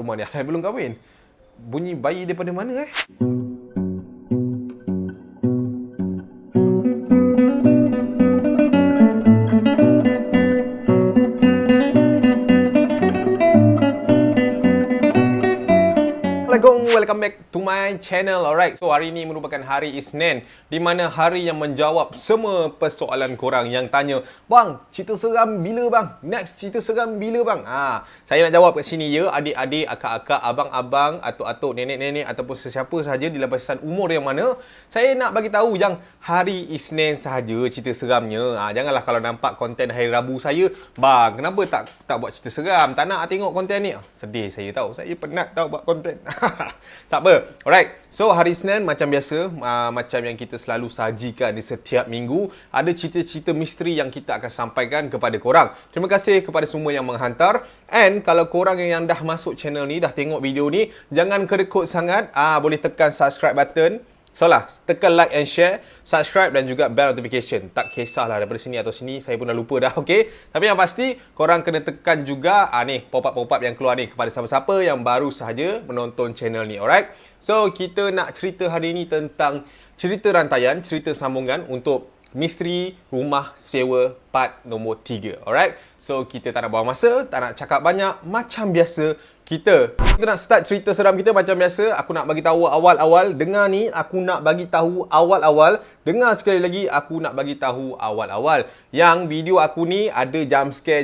Rumah ni belum kahwin. Bunyi bayi daripada mana Assalamualaikum, welcome back to my channel. Alright, so hari ini merupakan hari Isnin, di mana hari yang menjawab semua persoalan korang yang tanya, "Bang, cerita seram bila bang? Next cerita seram bila bang?" Saya nak jawab kat sini ya, adik-adik, akak-akak, abang-abang, atuk-atuk, nenek-nenek ataupun sesiapa sahaja di lapisan umur yang mana, saya nak bagi tahu yang hari Isnin sahaja cerita seramnya. Janganlah kalau nampak konten hari Rabu saya, "Bang, kenapa tak buat cerita seram? Tak nak tengok konten ni." Sedih saya tahu. Saya penat tahu buat konten. Tak apa. Alright. So hari Isnin macam biasa, macam yang kita selalu sajikan di setiap minggu, ada cerita-cerita misteri yang kita akan sampaikan kepada korang. Terima kasih kepada semua yang menghantar. And kalau korang yang dah masuk channel ni, dah tengok video ni, jangan kedekut sangat. Boleh tekan subscribe button. So lah, tekan like and share, subscribe dan juga bell notification. Tak kisahlah daripada sini atau sini, saya pun dah lupa dah, okay? Tapi yang pasti, korang kena tekan juga ni pop-up yang keluar ni kepada siapa-siapa yang baru sahaja menonton channel ni, alright? So, kita nak cerita hari ni tentang cerita rantaian, cerita sambungan untuk misteri rumah sewa part nombor 3, alright? So, kita tak nak buang masa, tak nak cakap banyak, macam biasa, kita nak start cerita seram kita macam biasa. Aku nak bagi tahu awal-awal. Dengar ni, aku nak bagi tahu awal-awal. Dengar sekali lagi, aku nak bagi tahu awal-awal. Yang video aku ni ada jump scare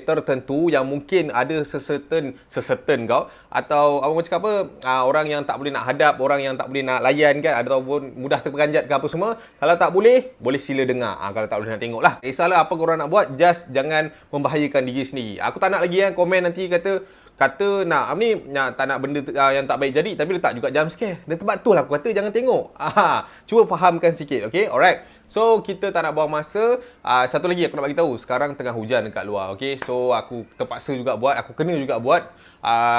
tertentu yang mungkin ada secertain kau, atau orang cakap apa, orang yang tak boleh nak hadap, orang yang tak boleh nak layan kan, ataupun mudah terperanjat ke apa semua. Kalau tak boleh sila dengar. Kalau tak boleh nak tengok lah. Kisahlah apa korang nak buat, just jangan membahayakan diri sendiri. Aku tak nak lagi komen nanti kata tak nak benda yang tak baik jadi, tapi letak juga jump scare. Dan sebab tu lah aku kata jangan tengok. Cuba fahamkan sikit, okay? Alright. So, kita tak nak buang masa. Satu lagi aku nak bagi tahu, sekarang tengah hujan dekat luar, okay? So, aku terpaksa juga buat, aku kena juga buat.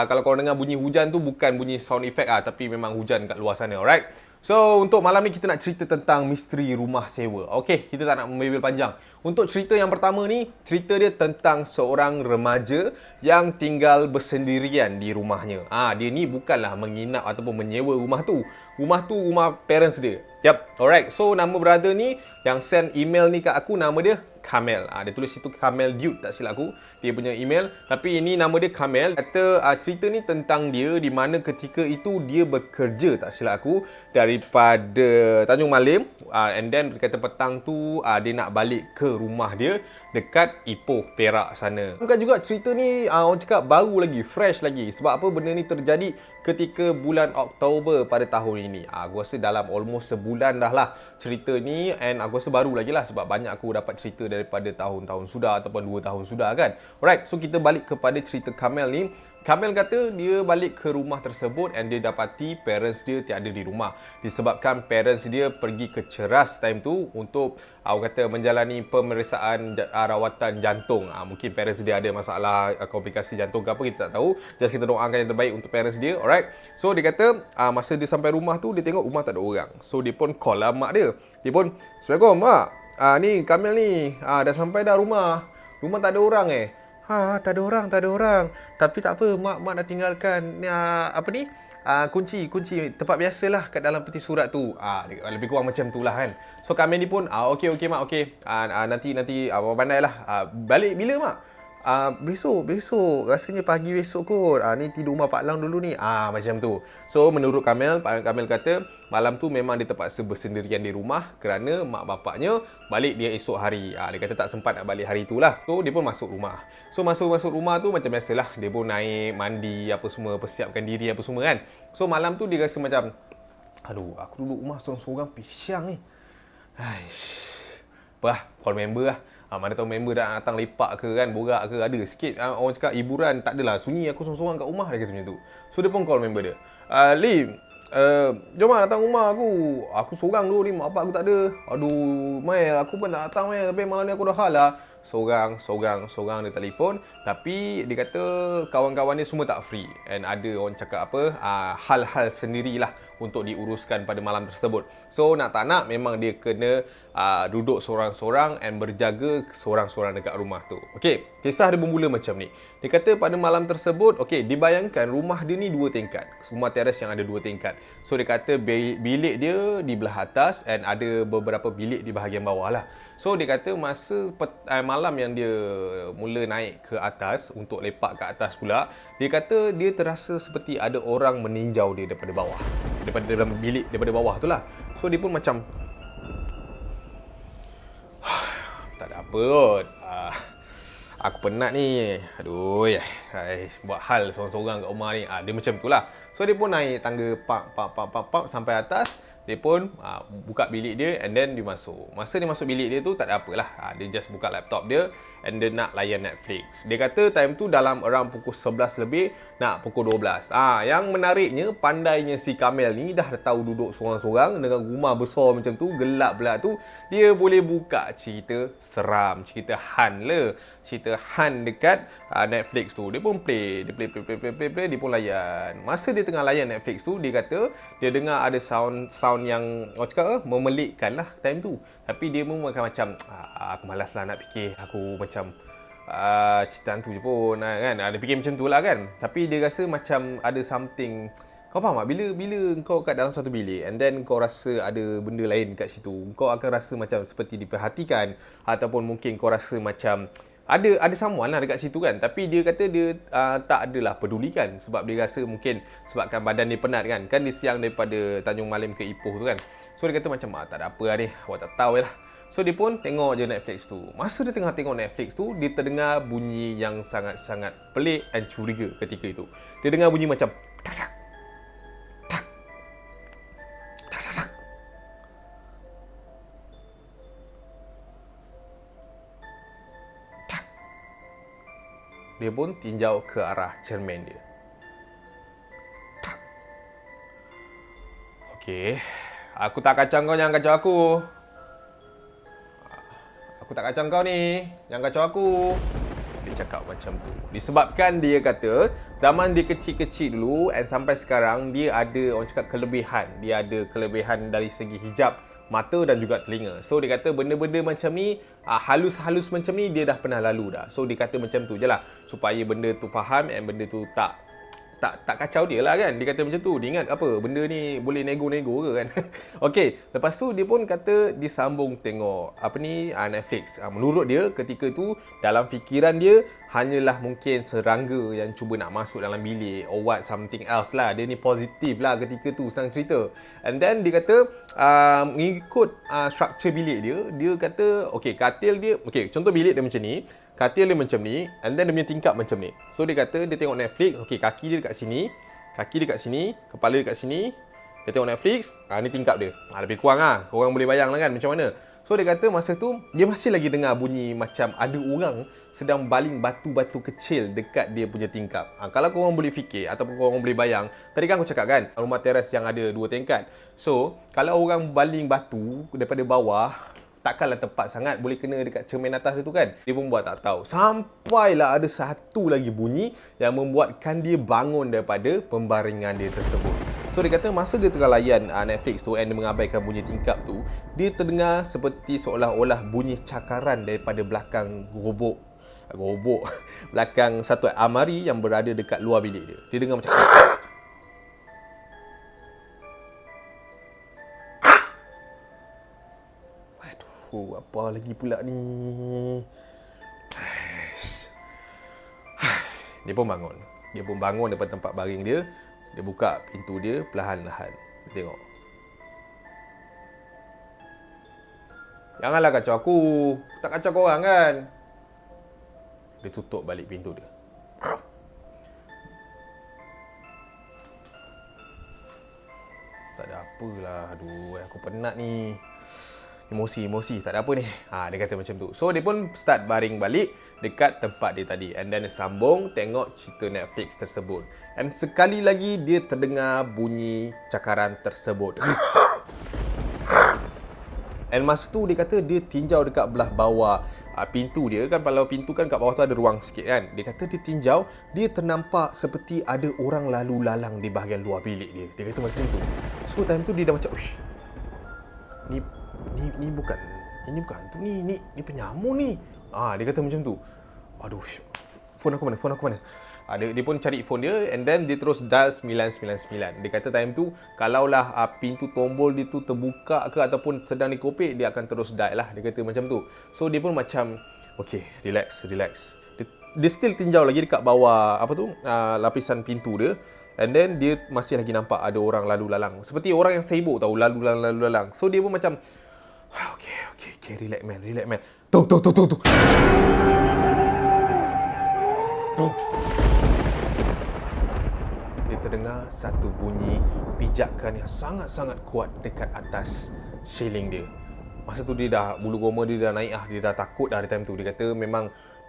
Kalau korang dengar bunyi hujan tu bukan bunyi sound effect tapi memang hujan dekat luar sana, alright? So, untuk malam ni kita nak cerita tentang misteri rumah sewa. Okey, kita tak nak membebel panjang. Untuk cerita yang pertama ni, cerita dia tentang seorang remaja yang tinggal bersendirian di rumahnya. Dia ni bukanlah menginap ataupun menyewa rumah tu. Rumah tu rumah parents dia. Yap, alright. So, nama brother ni yang send email ni kat aku, nama dia Kamel. Dia tulis situ Kamel Dude, tak silap aku. Dia punya email. Tapi ini nama dia Kamel. Kata cerita ni tentang dia di mana ketika itu dia bekerja, tak silap aku, daripada Tanjung Malim. And then kata petang tu dia nak balik ke rumah dia dekat Ipoh, Perak sana. Bukan juga cerita ni orang cakap baru lagi, fresh lagi. Sebab apa benda ni terjadi ketika bulan Oktober pada tahun ini. Aku rasa dalam almost sebulan dah lah cerita ni, and aku rasa baru lagi lah sebab banyak aku dapat cerita daripada tahun-tahun sudah ataupun 2 tahun sudah kan. Alright, so kita balik kepada cerita Kamel ni. Kamel kata dia balik ke rumah tersebut and dia dapati parents dia tiada di rumah. Disebabkan parents dia pergi ke Ceras time tu untuk kata menjalani pemeriksaan rawatan jantung. Mungkin parents dia ada masalah komplikasi jantung ke apa, kita tak tahu. Just kita doakan yang terbaik untuk parents dia. Alright. So dia kata masa dia sampai rumah tu, dia tengok rumah tak ada orang. So dia pun call lah mak dia. Dia pun, "Assalamualaikum mak. Ni Kamel ni dah sampai dah rumah. Rumah tak ada orang tak ada orang. Tapi tak apa, mak dah tinggalkan kunci tempat biasalah kat dalam peti surat tu." Lebih kurang macam tu lah kan. So kami ni pun okey mak, okey. Nanti pandailah. Balik bila mak? Besok rasanya pagi besok kot. Ni tidur rumah Pak Lang dulu ni. Macam tu. So menurut Kamel kata malam tu memang dia terpaksa bersendirian di rumah kerana mak bapaknya balik dia esok hari. Dia kata tak sempat nak balik hari tu lah. So dia pun masuk rumah. So masuk rumah tu macam biasalah, dia pun naik, mandi apa semua, persiapkan diri apa semua kan. So malam tu dia rasa macam, aduh, aku duduk rumah seorang-seorang pisyang ni. Call member lah. Mana tahu member dah datang lepak ke kan, borak ke, ada sikit orang cakap hiburan, tak adalah, sunyi aku seorang-seorang kat rumah, dia kata macam tu. So dia pun call member dia, "Lim, jom lah datang rumah aku seorang dulu ni, mak bapak aku tak ada. Aduh Mai, aku pun tak datang Mai, tapi malam ni aku dah hal lah." Seorang dia telefon, tapi dia kata kawan-kawan dia semua tak free, and ada orang cakap hal-hal sendirilah untuk diuruskan pada malam tersebut. So nak tak nak memang dia kena duduk seorang-seorang and berjaga seorang-seorang dekat rumah tu. Okey, kisah dia bermula macam ni. Dia kata pada malam tersebut, okey, dibayangkan rumah dia ni 2 tingkat. Rumah teres yang ada 2 tingkat. So dia kata bilik dia di belah atas and ada beberapa bilik di bahagian bawah lah. So dia kata masa malam yang dia mula naik ke atas untuk lepak ke atas pula, dia kata dia terasa seperti ada orang meninjau dia daripada bawah. Daripada dalam bilik, daripada bawah tu lah. So dia pun macam tak ada apa kot. Aku penat ni. Aduh, buat hal seorang-seorang kat rumah ni. Dia macam tu lah. So dia pun naik tangga pak sampai atas. Dia pun buka bilik dia and then dia masuk. Masa dia masuk bilik dia tu tak ada apalah. Dia just buka laptop dia and dia nak layan Netflix. Dia kata time tu dalam around pukul 11 lebih nak pukul 12. Yang menariknya pandainya si Kamel ni dah tahu duduk seorang-seorang dengan rumah besar macam tu, gelap pula tu, dia boleh buka cerita seram, cerita han lah. Cerita han dekat Netflix tu. Dia pun play, dia play, dia pun layan. Masa dia tengah layan Netflix tu, dia kata dia dengar ada sound yang orang cakap memelikkan lah time tu. Tapi dia pun macam aku malas lah nak fikir. Aku macam cerita hantu je pun kan. Dia fikir macam tu lah kan. Tapi dia rasa macam ada something. Kau faham tak? Bila kau kat dalam satu bilik and then kau rasa ada benda lain kat situ, kau akan rasa macam seperti diperhatikan, ataupun mungkin kau rasa macam ada someone lah dekat situ kan. Tapi dia kata dia tak adalah pedulikan sebab dia rasa mungkin sebabkan badan dia penat kan. Kan dia siang daripada Tanjung Malim ke Ipoh tu kan. So dia kata macam tak ada apa lah ni, awak tak tahu lah. So dia pun tengok je Netflix tu. Masa dia tengah tengok Netflix tu, dia terdengar bunyi yang sangat-sangat pelik dan curiga ketika itu. Dia dengar bunyi macam tak tak tak tak tak tak. Dia pun tinjau ke arah cermin dia. Tak. Okey. Aku tak kacau kau, jangan kacau aku. Aku tak kacau kau ni, jangan kacau aku. Dia cakap macam tu. Disebabkan dia kata zaman dia kecil-kecil dulu and sampai sekarang dia ada orang cakap kelebihan. Dia ada kelebihan dari segi hijab mata dan juga telinga. So dia kata benda-benda macam ni, halus-halus macam ni dia dah pernah lalu dah. So dia kata macam tu je lah supaya benda tu faham and benda tu tak kacau dia lah kan. Dia kata macam tu. Dia ingat apa, benda ni boleh nego-nego ke kan. Okey, lepas tu dia pun kata dia sambung tengok Netflix. Menurut dia ketika tu dalam fikiran dia hanyalah mungkin serangga yang cuba nak masuk dalam bilik or what something else lah. Dia ni positif lah ketika tu, senang cerita. And then dia kata mengikut struktur bilik dia kata okey, katil dia, okey, contoh bilik dia macam ni, katil dia macam ni, and then dia punya tingkap macam ni. So dia kata dia tengok Netflix, okey, kaki dia dekat sini, kaki dekat sini, kepala dekat sini. Dia tengok Netflix, ni tingkap dia. Lebih kurang lah. Korang boleh bayang lah kan macam mana. So dia kata masa tu dia masih lagi dengar bunyi macam ada orang sedang baling batu-batu kecil dekat dia punya tingkap. Kalau korang boleh fikir ataupun korang boleh bayang, tadi kan aku cakap kan rumah teres yang ada 2 tingkat. So kalau orang baling batu daripada bawah, takkanlah tepat sangat boleh kena dekat cermin atas tu kan. Dia pun buat tak tahu. Sampailah ada satu lagi bunyi yang membuatkan dia bangun daripada pembaringan dia tersebut. So dia kata masa dia tengah layan Netflix tu and dia mengabaikan bunyi tingkap tu, dia terdengar seperti seolah-olah bunyi cakaran daripada belakang robok belakang satu almari yang berada dekat luar bilik dia. Dia dengar macam apa lagi pula ni. Dia pun bangun. Dia pun bangun daripada tempat baring dia. Dia buka pintu dia perlahan-lahan. Dia tengok. Janganlah kacau aku. Tak kacau korang kan. Dia tutup balik pintu dia. Tak ada apalah. Aduh, aku penat ni. Emosi, tak ada apa ni. Dia kata macam tu. So dia pun start baring balik dekat tempat dia tadi. And then dia sambung tengok cerita Netflix tersebut. And sekali lagi dia terdengar bunyi cakaran tersebut. And masa tu dia kata dia tinjau dekat belah bawah pintu dia kan. Kalau pintu kan kat bawah tu ada ruang sikit kan. Dia kata dia tinjau, dia ternampak seperti ada orang lalu lalang di bahagian luar bilik dia. Dia kata macam tu. So time tu dia dah macam, ni ini bukan hantu ni penyamun ni. Dia kata macam tu. Aduh, phone aku mana? Dia pun cari phone dia and then dia terus dial 999. Dia kata time tu kalaulah pintu tombol dia tu terbuka ke ataupun sedang dikopek, dia akan terus dial lah. Dia kata macam tu. So dia pun macam okay, relax. Dia still tinjau lagi dekat bawah lapisan pintu dia. And then dia masih lagi nampak ada orang lalu lalang. Seperti orang yang sibuk tahu, lalu lalang. So dia pun macam okay, relax man. Tuh. Dia terdengar satu bunyi pijakan yang sangat-sangat kuat dekat atas shilling dia. Masa tu dia dah, bulu roma dia dah naik dia dah takut dah time tu. Dia kata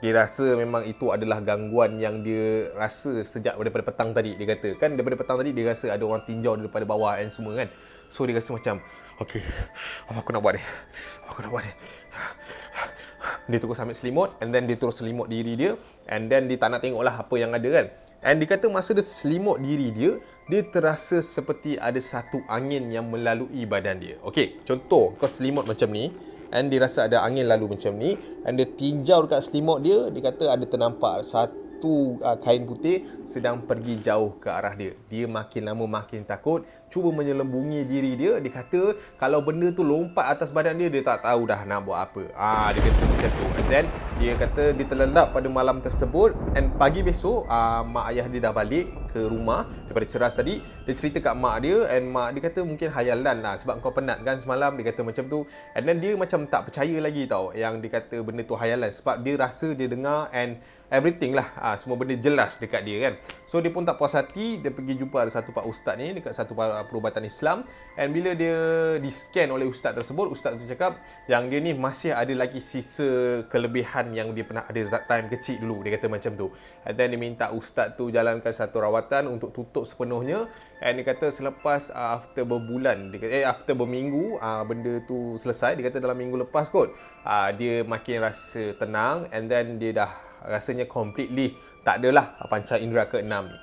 dia rasa memang itu adalah gangguan yang dia rasa sejak daripada petang tadi. Dia kata, kan daripada petang tadi dia rasa ada orang tinjau daripada bawah and semua kan. So dia rasa macam, okay, apa aku nak buat ni? Dia terus ambil selimut and then dia terus selimut diri dia and then dia tak nak tengok lah apa yang ada kan. And dia kata masa dia selimut diri dia terasa seperti ada satu angin yang melalui badan dia. Okay, contoh kau selimut macam ni and dia rasa ada angin lalu macam ni and dia tinjau dekat selimut dia kata ada ternampak satu kain putih sedang pergi jauh ke arah dia. Dia makin lama makin takut, cuba menyelembungi diri dia. Dia kata kalau benda tu lompat atas badan dia tak tahu dah nak buat apa. Dia kata macam tu. And then dia kata dia terlelap pada malam tersebut and pagi besok mak ayah dia dah balik ke rumah daripada ceras tadi. Dia cerita kat mak dia and mak dia kata mungkin hayalan lah sebab kau penat kan semalam. Dia kata macam tu. And then dia macam tak percaya lagi tau yang dia kata benda tu hayalan sebab dia rasa dia dengar and everything lah, semua benda jelas dekat dia kan. So dia pun tak puas hati, dia pergi jumpa ada satu pak ustaz ni dekat satu perubatan Islam. And bila dia di-scan oleh ustaz tersebut, ustaz tu cakap yang dia ni masih ada lagi sisa kelebihan yang dia pernah ada time kecil dulu. Dia kata macam tu. And then dia minta ustaz tu jalankan satu rawatan untuk tutup sepenuhnya. And dia kata selepas after berbulan, after berminggu benda tu selesai. Dia kata dalam minggu lepas kot dia makin rasa tenang and then dia dah rasanya completely tak adalah panca indera ke-6 ni.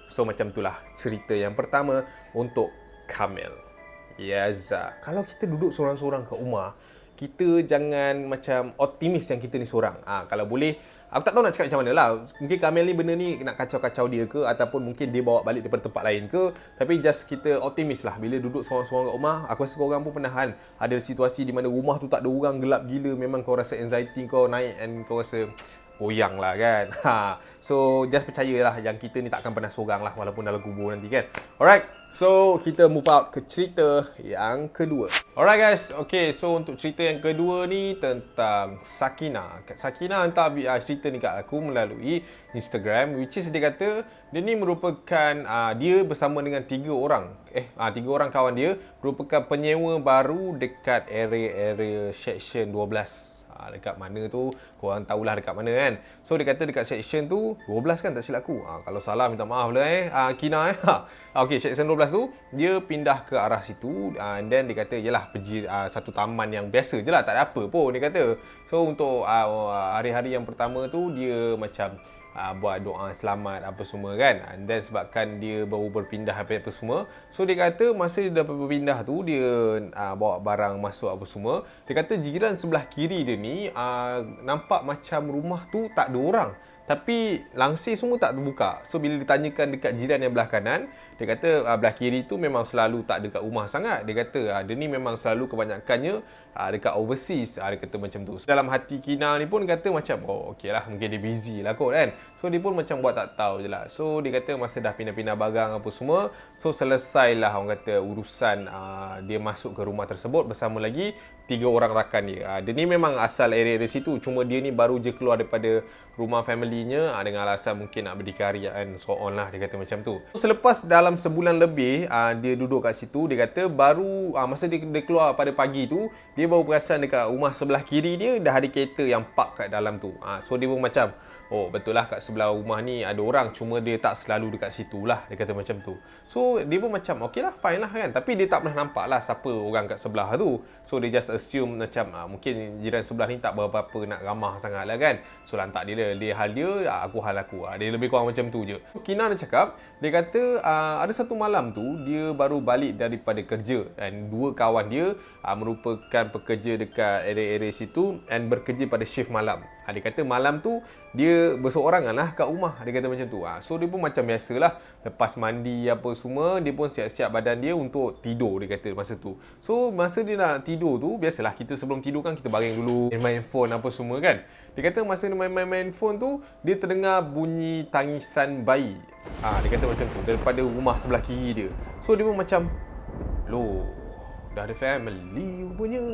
So macam itulah cerita yang pertama untuk Kamil. Yes. Kalau kita duduk seorang-seorang kat rumah, kita jangan macam optimis yang kita ni seorang. Kalau boleh, aku tak tahu nak cakap macam mana lah. Mungkin Kamil ni benda ni nak kacau-kacau dia ke ataupun mungkin dia bawa balik daripada tempat lain ke. Tapi just kita optimis lah. Bila duduk seorang-seorang kat rumah, aku rasa korang pun pernah kan ada situasi di mana rumah tu tak ada orang, gelap gila. Memang kau rasa anxiety kau naik and kau rasa goyang lah kan. So just percayalah yang kita ni takkan pernah seorang lah walaupun dalam kubur nanti kan. Alright, so kita move out ke cerita yang kedua. Alright guys, okay, so untuk cerita yang kedua ni tentang Sakina. Sakina hantar cerita ni kat aku melalui Instagram, which is dia kata dia ni merupakan dia bersama dengan 3 orang kawan dia merupakan penyewa baru dekat area section 12. Dekat mana tu, korang tahulah dekat mana kan. So dia kata dekat section tu 12 kan, tak silap aku. Kalau salah minta maaf lah Kina Okay, section 12 tu dia pindah ke arah situ and then dia kata yalah pergi satu taman yang biasa je lah, tak ada apa pun dia kata. So untuk hari-hari yang pertama tu dia macam buat doa selamat apa semua kan. And then sebabkan dia baru berpindah apa semua, so dia kata masa dia dapat berpindah tu dia bawa barang masuk apa semua. Dia kata jiran sebelah kiri dia ni nampak macam rumah tu tak ada orang, tapi langsir semua tak terbuka. So bila ditanyakan dekat jiran yang belah kanan, dia kata belah kiri tu memang selalu tak dekat rumah sangat. Dia kata dia ni memang selalu kebanyakannya dekat overseas. Dia kata macam tu. So, dalam hati Kina ni pun kata macam okey lah, mungkin dia busy lah kot kan. So dia pun macam buat tak tahu je lah. So dia kata masa dah pindah-pindah barang apa semua, so selesailah orang kata urusan dia masuk ke rumah tersebut bersama lagi 3 orang rakan dia. Dia ni memang asal area dari situ, cuma dia ni baru je keluar daripada rumah familynya dengan alasan mungkin nak berdikari and so on lah. Dia kata macam tu. Selepas dalam sebulan lebih dia duduk kat situ, dia kata baru masa dia keluar pada pagi tu, dia baru perasan dekat rumah sebelah kiri dia dah ada kereta yang park kat dalam tu. So dia pun macam oh betul lah kat sebelah rumah ni ada orang, cuma dia tak selalu dekat situ lah, dia kata macam tu. So dia pun macam okey lah, fine lah kan, tapi dia tak pernah nampak lah siapa orang kat sebelah tu. So dia just assume macam mungkin jiran sebelah ni tak berapa nak ramah sangat lah kan. So lantak dia hal dia, aku hal aku. Dia lebih kurang macam tu je. Kina dia cakap, dia kata ada satu malam tu dia baru balik daripada kerja, dan dua kawan dia merupakan pekerja dekat area-area situ and bekerja pada shift malam. Dia kata malam tu dia berseorangan lah kat rumah, dia kata macam tu. So dia pun macam biasalah, lepas mandi apa semua, dia pun siap-siap badan dia untuk tidur, dia kata masa tu. So masa dia nak tidur tu, biasalah kita sebelum tidur kan kita baring dulu, main phone apa semua kan. Dia kata masa dia main phone tu, dia terdengar bunyi tangisan bayi. Dia kata macam tu daripada rumah sebelah kiri dia. So dia pun macam, loh, dah ada family rupanya.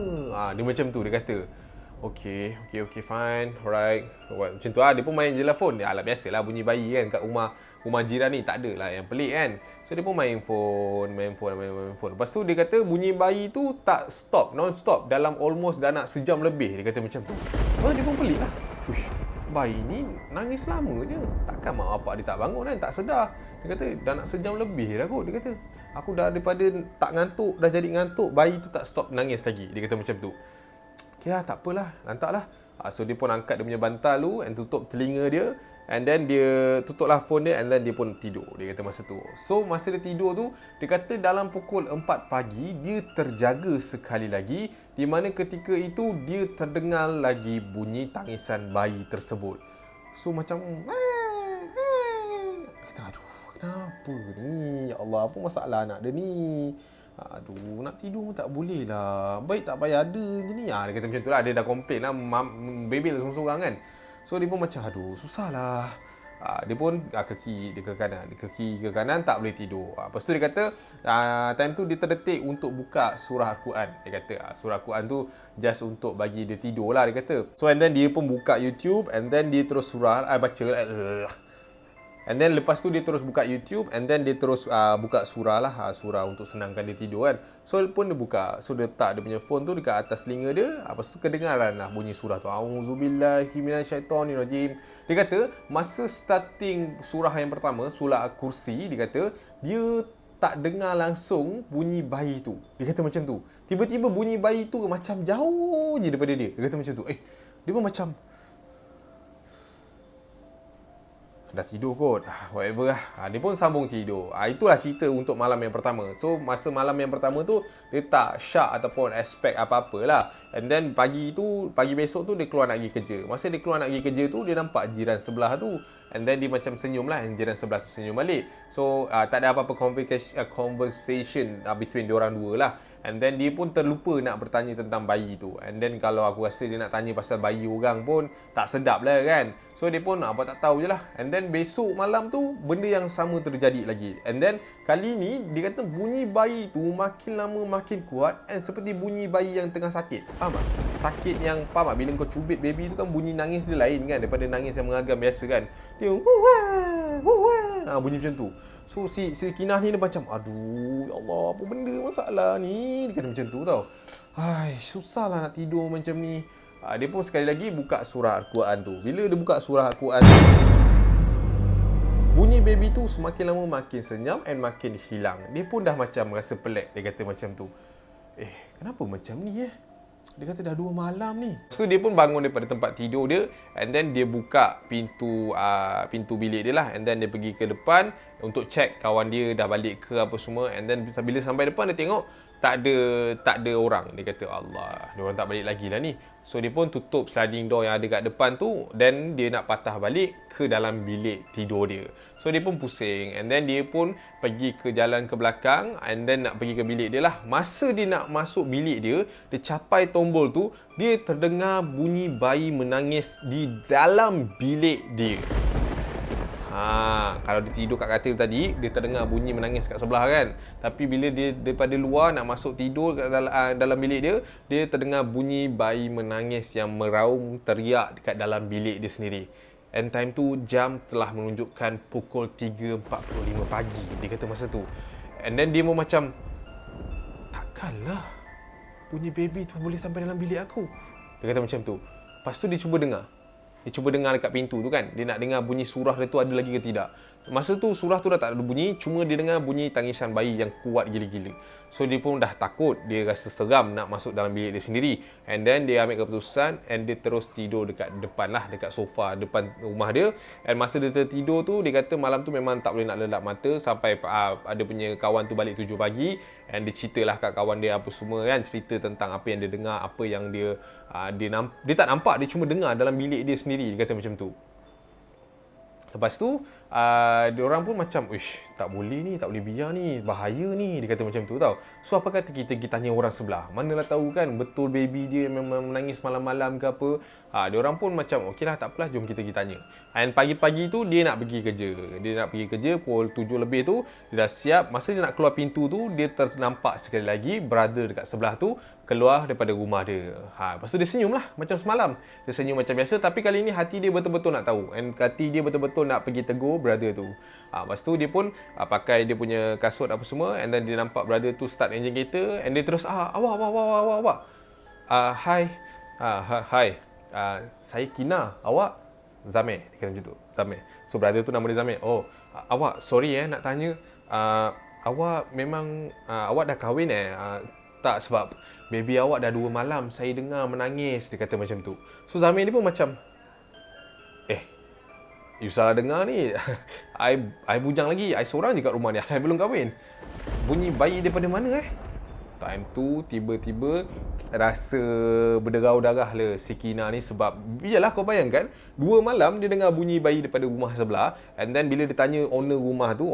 Dia macam tu, dia kata. Okay, fine, alright. Macam tu dia pun main je lah phone. Alah biasalah bunyi bayi kan kat rumah jiran ni, tak ada lah yang pelik kan. So dia pun main phone. Lepas tu dia kata bunyi bayi tu tak stop, non-stop dalam almost dah nak sejam lebih, dia kata macam tu. Dia pun pelik lah. Uish, bayi ni nangis lama je. Takkan mak bapak dia tak bangun kan, tak sedar. Dia kata dah nak sejam lebih dah kot. Dia kata aku dah daripada tak ngantuk dah jadi ngantuk, bayi tu tak stop nangis lagi. Dia kata macam tu. Ya, tak apalah, lantaklah. So dia pun angkat dia punya bantal tu and tutup telinga dia, and then dia tutuplah phone dia, and then dia pun tidur, dia kata masa tu. So masa dia tidur tu, dia kata dalam pukul 4 pagi dia terjaga sekali lagi, di mana ketika itu dia terdengar lagi bunyi tangisan bayi tersebut. So macam dia kata, aduh, kenapa ni? Ya Allah, apa masalah anak dia ni? Aduh, nak tidur pun tak boleh lah. Baik tak payah ada je ni. Dia kata macam tu lah. Dia dah komplain lah. Bebel seorang-seorang kan. So dia pun macam, aduh, susah lah. Dia pun kaki dia ke kanan. Kaki ke kanan tak boleh tidur. Lepas tu dia kata, time tu dia terdetik untuk buka surah Al-Quran. Dia kata, surah Al-Quran tu just untuk bagi dia tidur lah, dia kata. So and then dia pun buka YouTube, and then dia terus baca lah. And then lepas tu dia terus buka YouTube, and then dia terus buka surah lah, surah untuk senangkan dia tidur kan. So pun dia buka, so dia letak dia punya phone tu dekat atas telinga dia. Lepas tu kedengaran lah bunyi surah tu, A'udzubillahi minasyaitonirrajim. Dia kata masa starting surah yang pertama, surah Al-Kursi, dia kata dia tak dengar langsung bunyi bayi tu. Dia kata macam tu. Tiba-tiba bunyi bayi tu macam jauh je daripada dia. Dia kata macam tu. Dia pun macam, dah tidur kot, whatever lah. Dia pun sambung tidur. Itulah cerita untuk malam yang pertama. So masa malam yang pertama tu dia tak syak ataupun expect apa-apa lah. And then pagi besok tu dia keluar nak pergi kerja. Masa dia keluar nak pergi kerja tu, dia nampak jiran sebelah tu, and then dia macam senyum lah, and jiran sebelah tu senyum balik. So tak ada apa-apa conversation between diorang dua lah. And then dia pun terlupa nak bertanya tentang bayi tu. And then kalau aku rasa dia nak tanya pasal bayi orang pun tak sedap lah kan. So dia pun apa tak tahu je lah. And then besok malam tu benda yang sama terjadi lagi. And then kali ni dia kata bunyi bayi tu makin lama makin kuat, and seperti bunyi bayi yang tengah sakit. Faham tak? Sakit yang, faham tak? Bila kau cubit baby tu kan bunyi nangis dia lain kan daripada nangis yang mengagam biasa kan. Dia bunyi macam tu. So si Kinah ni dia macam, aduh, ya Allah, apa benda masalah ni? Dia kata macam tu tau. Susahlah nak tidur macam ni. Dia pun sekali lagi buka surah Al-Quran tu. Bila dia buka surah Al-Quran tu, bunyi baby tu semakin lama makin senyap and makin hilang. Dia pun dah macam rasa pelik. Dia kata macam tu. Kenapa macam ni Dia kata dah 2 malam ni. Lepas tu dia pun bangun daripada tempat tidur dia, and then dia buka pintu bilik dia lah, and then dia pergi ke depan untuk check kawan dia dah balik ke apa semua. And then bila sampai depan dia tengok tak ada orang. Dia kata, Allah, dia orang tak balik lagi lah ni. So dia pun tutup sliding door yang ada kat depan tu, dan dia nak patah balik ke dalam bilik tidur dia. So dia pun pusing, and then dia pun pergi ke jalan ke belakang, and then nak pergi ke bilik dia lah. Masa dia nak masuk bilik dia capai tombol tu, dia terdengar bunyi bayi menangis di dalam bilik dia. Kalau dia tidur kat katil tadi, dia terdengar bunyi menangis kat sebelah kan. Tapi bila dia daripada luar nak masuk tidur kat dalam bilik dia, dia terdengar bunyi bayi menangis yang meraung teriak dekat dalam bilik dia sendiri. And time tu jam telah menunjukkan pukul 3.45 pagi. Dia kata masa tu. And then dia pun macam, takkanlah bunyi baby tu boleh sampai dalam bilik aku. Dia kata macam tu. Lepas tu dia cuba dengar. dia cuba dengar dekat pintu tu kan. Dia nak dengar bunyi surah dia tu ada lagi ke tidak. Masa tu surah tu dah tak ada bunyi, cuma dia dengar bunyi tangisan bayi yang kuat gila-gila. So dia pun dah takut, dia rasa seram nak masuk dalam bilik dia sendiri. And then dia ambil keputusan and dia terus tidur dekat depan lah, dekat sofa depan rumah dia. And masa dia tertidur tu, dia kata malam tu memang tak boleh nak lelap mata sampai ada punya kawan tu balik 7 pagi. And dia ceritalah kat kawan dia apa semua kan, cerita tentang apa yang dia dengar, apa yang dia tak nampak, dia cuma dengar dalam bilik dia sendiri, dia kata macam tu. Lepas tu, diorang pun macam, "Uish, tak boleh ni, tak boleh biar ni, bahaya ni." Dia kata macam tu tau. So, apa kata kita tanya orang sebelah? Manalah tahu kan, betul baby dia memang menangis malam-malam ke apa. Diorang pun macam, "Okeylah, tak apalah, jom kita pergi tanya." And pagi-pagi tu, dia nak pergi kerja. Dia nak pergi kerja, pukul 7 lebih tu, dia dah siap. Masa dia nak keluar pintu tu, dia ternampak sekali lagi, brother dekat sebelah tu, keluar daripada rumah dia. Lepas tu dia senyum lah macam semalam. Dia senyum macam biasa, tapi kali ni hati dia betul-betul nak tahu. And hati dia betul-betul nak pergi tegur brother tu. Lepas tu dia pun pakai dia punya kasut apa semua. And then dia nampak brother tu start enjin kereta. And dia terus, awak. Hai. Hai. Saya Kina. Awak? Zamir. Dia kata macam tu. Zamir. So brother tu nama dia Zamir. Oh, awak sorry nak tanya. Awak memang, awak dah kahwin tak, sebab baby awak dah 2 malam saya dengar menangis. Dia kata macam tu. So Zamir ni pun macam, you salah dengar ni. I bujang lagi. I seorang je kat rumah ni. I belum kahwin. Bunyi bayi daripada mana Time tu tiba-tiba rasa berderau darah lah si Kina ni, sebab biarlah kau bayangkan 2 malam dia dengar bunyi bayi daripada rumah sebelah. And then bila dia tanya owner rumah tu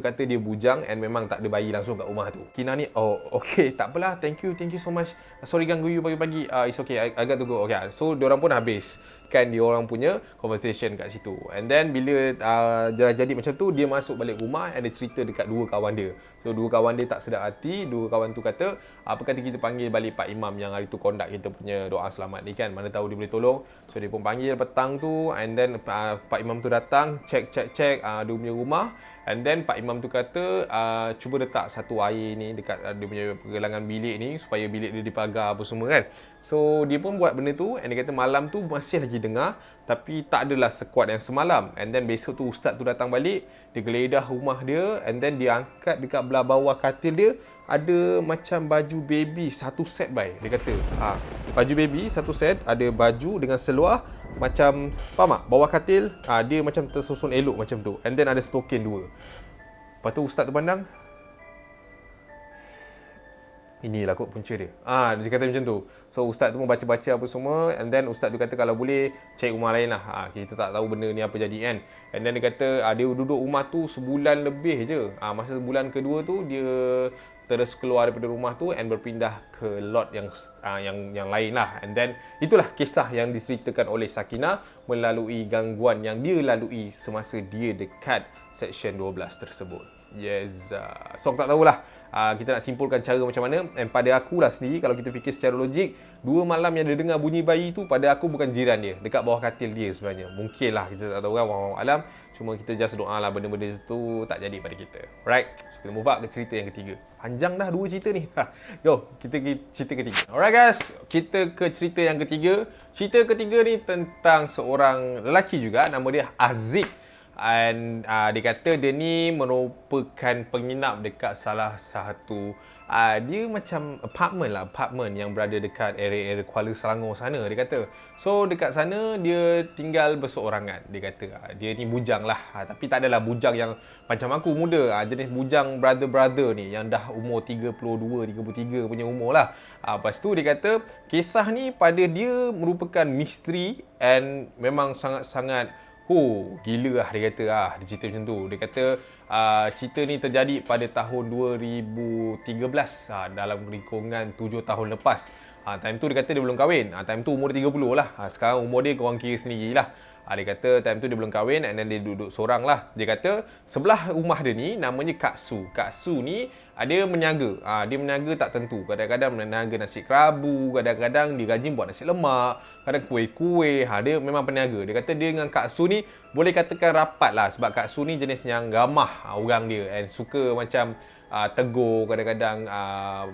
kata dia bujang and memang tak ada bayi langsung kat rumah tu. Kina ni, oh okay, tak apalah, thank you so much. Sorry ganggu you pagi-pagi. It's okay, I got to go. Okay, so diorang pun habis kan dia orang punya conversation kat situ. And then bila dah jadi macam tu, dia masuk balik rumah and dia cerita dekat 2 kawan dia. So 2 kawan dia tak sedap hati. 2 kawan tu kata, apa kata kita panggil balik Pak Imam yang hari tu conduct kita punya doa selamat ni kan, mana tahu dia boleh tolong. So dia pun panggil petang tu. And then Pak Imam tu datang, check dia punya rumah. And then Pak Imam tu kata, cuba letak satu air ni dekat dia punya pergelangan bilik ni supaya bilik dia dipagar apa semua kan. So dia pun buat benda tu. And dia kata malam tu masih lagi dengar, tapi tak adalah sekuat yang semalam. And then besok tu ustaz tu datang balik, dia geledah rumah dia. And then dia angkat dekat belah bawah katil dia, ada macam baju baby 1 set baik. Dia kata baju baby 1 set, ada baju dengan seluar macam, faham tak? Bawah katil dia macam tersusun elok macam tu. And then ada stokin 2. Lepas tu ustaz tu pandang, inilah kot punca dia. Dia kata macam tu. So ustaz tu pun baca-baca apa semua. And then ustaz tu kata kalau boleh cari rumah lain lah. Kita tak tahu benda ni apa jadi kan. And then dia kata dia duduk rumah tu sebulan lebih je. Masa bulan kedua tu dia terus keluar daripada rumah tu and berpindah ke lot yang lain lah. And then itulah kisah yang diceritakan oleh Sakinah melalui gangguan yang dia lalui semasa dia dekat Section 12 tersebut. Yes. So aku tak tahulah kita nak simpulkan cara macam mana. And pada akulah sendiri, kalau kita fikir secara logik, 2 malam yang dia dengar bunyi bayi tu, pada aku bukan jiran dia, dekat bawah katil dia sebenarnya. Mungkin lah, kita tak tahu kan, wallahu alam. Cuma kita just doa lah benda-benda tu tak jadi pada kita. Alright, so kita move up ke cerita yang ketiga. Panjang dah 2 cerita ni. Yo, kita ke cerita ketiga. Alright guys, kita ke cerita yang ketiga. Cerita ketiga ni tentang seorang lelaki juga, nama dia Aziz. And dia kata dia ni merupakan penginap dekat salah satu dia macam apartment yang berada dekat area Kuala Selangor sana, dia kata. So dekat sana dia tinggal berseorangan. Dia kata dia ni bujang lah, tapi tak adalah bujang yang macam aku muda, jenis bujang brother ni yang dah umur 32, 33 punya umur lah. Lepas tu dia kata kisah ni pada dia merupakan misteri and memang sangat-sangat gila lah dia kata. Dia cerita macam tu. Dia kata cerita ni terjadi pada tahun 2013, dalam lingkungan 7 tahun lepas. Time tu dia kata dia belum kahwin. Time tu umur dia 30 lah. Sekarang umur dia korang kira sendiri lah. Dia kata time tu dia belum kahwin and then dia duduk seorang lah. Dia kata sebelah rumah dia ni namanya Kak Su. Kak Su ni dia meniaga. Dia meniaga tak tentu. Kadang-kadang meniaga nasi kerabu, kadang-kadang dia rajin buat nasi lemak, kadang kuih-kuih. Dia memang peniaga. Dia kata dia dengan Kak Su ni boleh katakan rapat lah, sebab Kak Su ni jenis yang ramah orang dia and suka macam tegur, kadang-kadang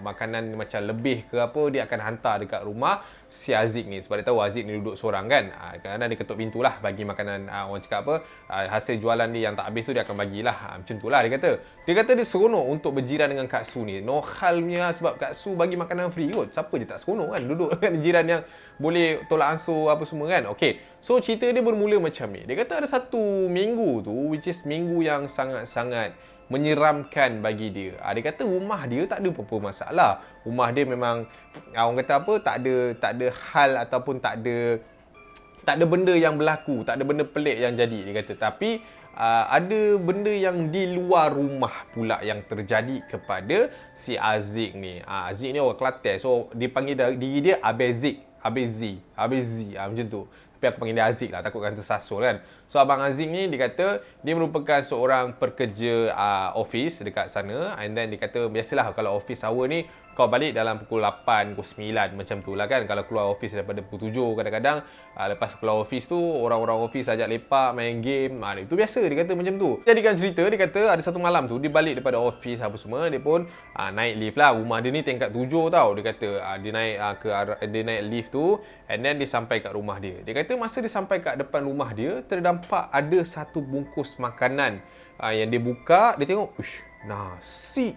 makanan macam lebih ke apa, dia akan hantar dekat rumah si Aziz ni. Sebab dia tahu Aziz ni duduk seorang kan. Kadang-kadang dia ketuk pintu lah bagi makanan, orang cakap apa, hasil jualan dia yang tak habis tu dia akan bagilah. Macam tu lah dia kata. Dia kata dia seronok untuk berjiran dengan Kak Su ni. No halnya sebab Kak Su bagi makanan free kot. Siapa je tak seronok kan duduk dengan jiran yang boleh tolak ansur apa semua kan. Okay. So cerita dia bermula macam ni. Dia kata ada satu minggu tu, which is minggu yang sangat-sangat menyeramkan bagi dia. Dia kata rumah dia tak ada apa-apa masalah. Rumah dia memang orang kata apa, tak ada hal ataupun tak ada benda yang berlaku, tak ada benda pelik yang jadi dia kata. Tapi ada benda yang di luar rumah pula yang terjadi kepada si Aziz ni. Aziz ni orang Kelantan. So dia panggil diri dia Abezik, macam tu. Tapi aku panggil dia Aziz lah, takutkan tersasul kan. So Abang Aziz ni dia kata dia merupakan seorang pekerja office dekat sana. And then dia kata biasalah kalau office hour ni kau balik dalam pukul 8, pukul 9 macam tu lah kan. Kalau keluar office daripada pukul 7 kadang-kadang lepas keluar office tu orang-orang office ajak lepak, main game. Itu biasa dia kata macam tu. Jadikan cerita dia kata ada satu malam tu dia balik daripada office apa semua, dia pun naik lift lah. Rumah dia ni tingkat 7 tau. Dia kata dia naik dia naik lift tu and then dia sampai kat rumah dia. Dia kata masa dia sampai kat depan rumah dia terdampak ada satu bungkus makanan yang dia buka, dia tengok, ush, nasi.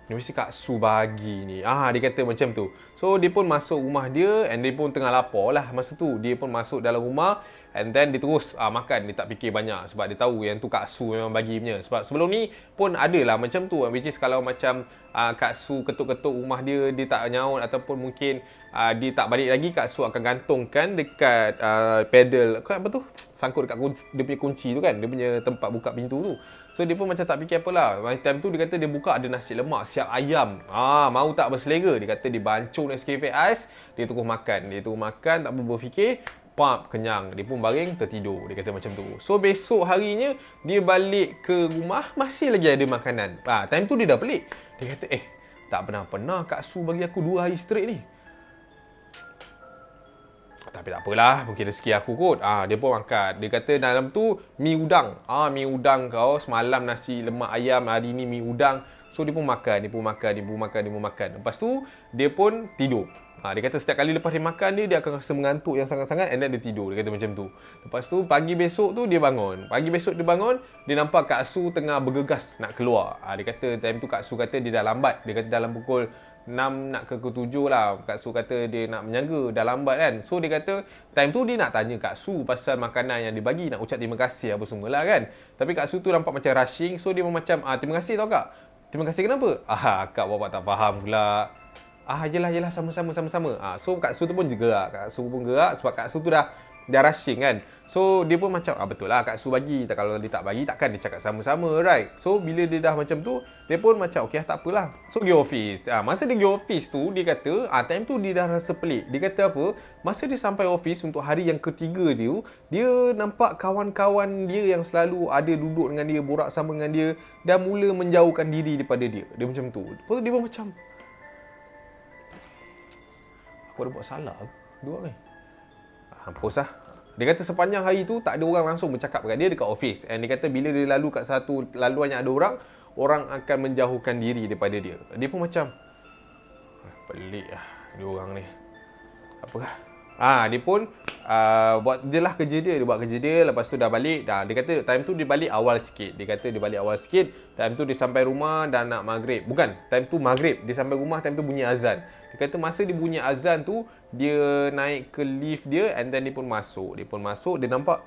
Ni mesti Kak Su bagi ni. Dia kata macam tu. So dia pun masuk rumah dia and dia pun tengah lapar lah masa tu. Dia pun masuk dalam rumah and then dia terus makan. Dia tak fikir banyak sebab dia tahu yang tu Kak Su memang bagi punya. Sebab sebelum ni pun ada lah macam tu. Which is kalau macam Kak Su ketuk-ketuk rumah dia, dia tak nyaut ataupun mungkin dia tak balik lagi, Kak Su akan gantungkan dekat pedal. Apa tu? Sangkut dekat dia punya kunci tu kan. Dia punya tempat buka pintu tu. So dia pun macam tak fikir apalah. Time tu dia kata dia buka ada nasi lemak siap ayam. Mau tak berselera. Dia kata dia bancung Nescafe ais, dia terus makan. Dia terus makan, tak berfikir, pap, kenyang. Dia pun baring, tertidur. Dia kata macam tu. So besok harinya dia balik ke rumah, masih lagi ada makanan. Time tu dia dah pelik. Dia kata, tak pernah-pernah Kak Su bagi aku 2 hari straight ni. Tapi tak apalah, mungkin rezeki aku kot. Dia pun angkat. Dia kata dalam tu mi udang. Mi udang kau. Semalam nasi lemak ayam, hari ni mi udang. So dia pun makan. Lepas tu dia pun tidur. Dia kata setiap kali lepas dia makan dia akan rasa mengantuk yang sangat-sangat and then dia tidur. Dia kata macam tu. Lepas tu pagi besok tu dia bangun. Dia nampak Kak Su tengah bergegas nak keluar. Dia kata time tu Kak Su kata dia dah lambat. Dia kata dalam pukul 6 nak ke pukul 7 lah. Kak Su kata dia nak menjaga, dah lambat kan. So dia kata time tu dia nak tanya Kak Su pasal makanan yang dia bagi, nak ucap terima kasih apa semualah kan. Tapi Kak Su tu nampak macam rushing. So dia macam terima kasih tau Kak. Terima kasih kenapa? Kak bapak tak faham pula. Yelah sama-sama. So Kak Su tu pun gerak. Kak Su pun gerak sebab Kak Su tu dah rushing kan. So dia pun macam betul lah Kak Su bagi. Kalau dia tak bagi takkan dia cakap sama-sama, right? So bila dia dah macam tu, dia pun macam okey tak apalah. So pergi office. Masa dia pergi office tu dia kata time tu dia dah rasa pelik. Dia kata apa? Masa dia sampai office untuk hari yang ketiga dia nampak kawan-kawan dia yang selalu ada duduk dengan dia, borak sama dengan dia, dah mula menjauhkan diri daripada dia. Dia macam tu. Lepas tu dia pun macam aku ada buat salah ke? Dua ni. Hapus lah. Dia kata sepanjang hari tu tak ada orang langsung bercakap dengan dia dekat office. And dia kata bila dia lalu kat satu laluan yang ada orang akan menjauhkan diri daripada dia. Dia pun macam pelik lah dia orang ni. Apakah? Dia pun buat je lah kerja dia. Dia buat kerja dia. Lepas tu dah balik. Dia kata time tu dia balik awal sikit. Time tu dia sampai rumah dah nak maghrib. Bukan. Time tu maghrib. Dia sampai rumah time tu bunyi azan. Dia kata masa dia bunyi azan tu, dia naik ke lift dia and then dia pun masuk. Dia nampak,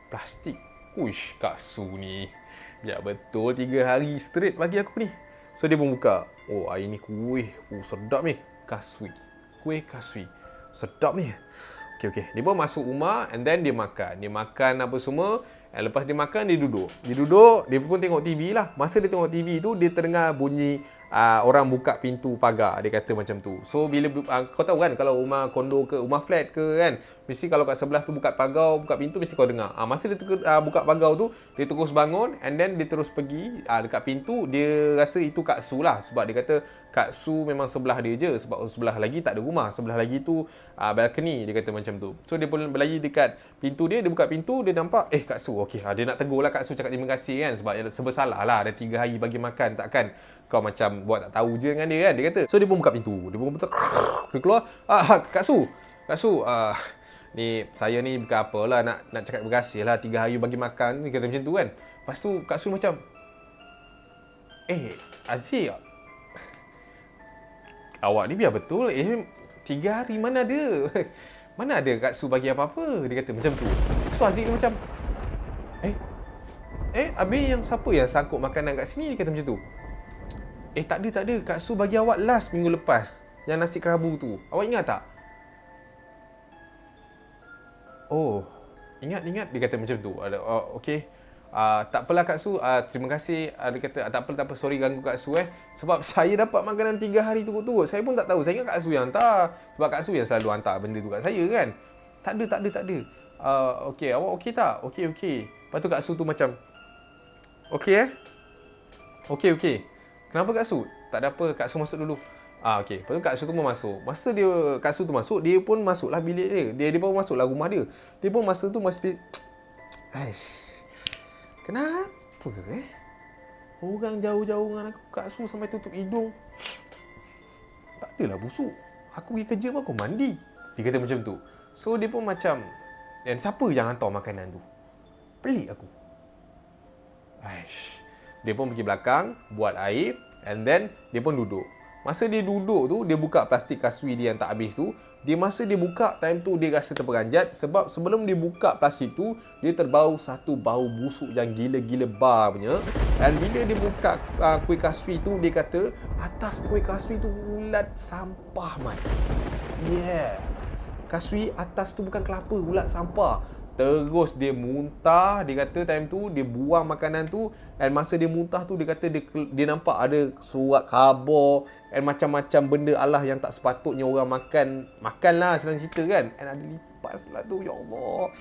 plastik. Uish, Kak Su ni. Ya betul, 3 hari straight bagi aku ni. So dia pun buka. Hari ni kuih. Sedap ni. Kuih kasui. Sedap ni. Okay. Dia pun masuk rumah and then dia makan. Dia makan apa semua. Lepas dia makan, dia duduk. Dia pun tengok TV lah. Masa dia tengok TV tu, dia terdengar bunyi orang buka pintu pagar, dia kata macam tu. So bila kau tahu kan kalau rumah kondo ke rumah flat ke kan, mesti kalau kat sebelah tu buka pagar, buka pintu, mesti kau dengar. Masa dia buka pagar tu, dia terus bangun and then dia terus pergi dekat pintu. Dia rasa itu Kak Su lah, sebab dia kata Kak Su memang sebelah dia je, sebab sebelah lagi tak ada rumah, sebelah lagi tu balcony, dia kata macam tu. So dia pun berlari dekat pintu dia buka pintu, dia nampak Kak Su. Okey, dia nak tegur lah Kak Su, cakap terima kasih kan, sebab serba salah lah, ada 3 hari bagi makan, takkan kau macam buat tak tahu je dengan dia kan, dia kata. So dia pun buka pintu, dia pun betul dia keluar, Kak Su, ni saya ni bukan apalah, nak cakap terima kasih lah 3 hari bagi makan, ni kata macam tu kan. Lepas tu Kak Su macam, Aziz, awak ni biar betul, 3 hari mana ada mana ada Kak Su bagi apa-apa, dia kata macam tu. So Aziz ni macam, habis yang siapa yang sangkut makanan kat sini, dia kata macam tu. Tak ada, Kak Su bagi awak last minggu lepas, yang nasi kerabu tu, awak ingat tak? Oh, ingat, dia kata macam tu. Okey. Tak apalah Kak Su, terima kasih. Dia kata tak apa, sorry ganggu Kak Su sebab saya dapat makanan 3 hari turut-turut. Saya pun tak tahu. Saya ingat Kak Su yang hantar, sebab Kak Su yang selalu hantar benda tu kat saya kan. Tak ada. Okey, awak okey tak? Okey. Lepas tu Kak Su tu macam, okey. Okey. Kenapa Kak Su? Tak ada apa, Kak Su masuk dulu. Okey. Lepas tu Kak Su tu pun masuk. Masa Kak Su tu masuk, dia pun masuklah bilik dia. Dia pun masuklah rumah dia. Dia pun masa tu masih kenapa orang jauh-jauh dengan aku, Kak Su sampai tutup hidung. Tak adalah busuk. Aku pergi kerja pun aku mandi. Dia kata macam tu. So dia pun macam, dan siapa yang hantar makanan tu? Pelik aku. Dia pun pergi belakang, buat air, and then dia pun duduk. Masa dia duduk tu, dia buka plastik kasui dia yang tak habis tu. Masa dia buka, time tu dia rasa terperanjat, sebab sebelum dia buka plastik tu, dia terbau satu bau busuk yang gila-gila bar punya. Dan bila dia buka kuih kasui tu, dia kata atas kuih kasui tu ulat sampah, man. Yeah. Kasui atas tu bukan kelapa, ulat sampah. Terus dia muntah. Dia kata time tu dia buang makanan tu, dan masa dia muntah tu dia kata dia nampak ada surat khabar dan macam-macam benda Allah yang tak sepatutnya orang makan lah, senang cerita kan. Dan ada lipas lah tu, ya Allah.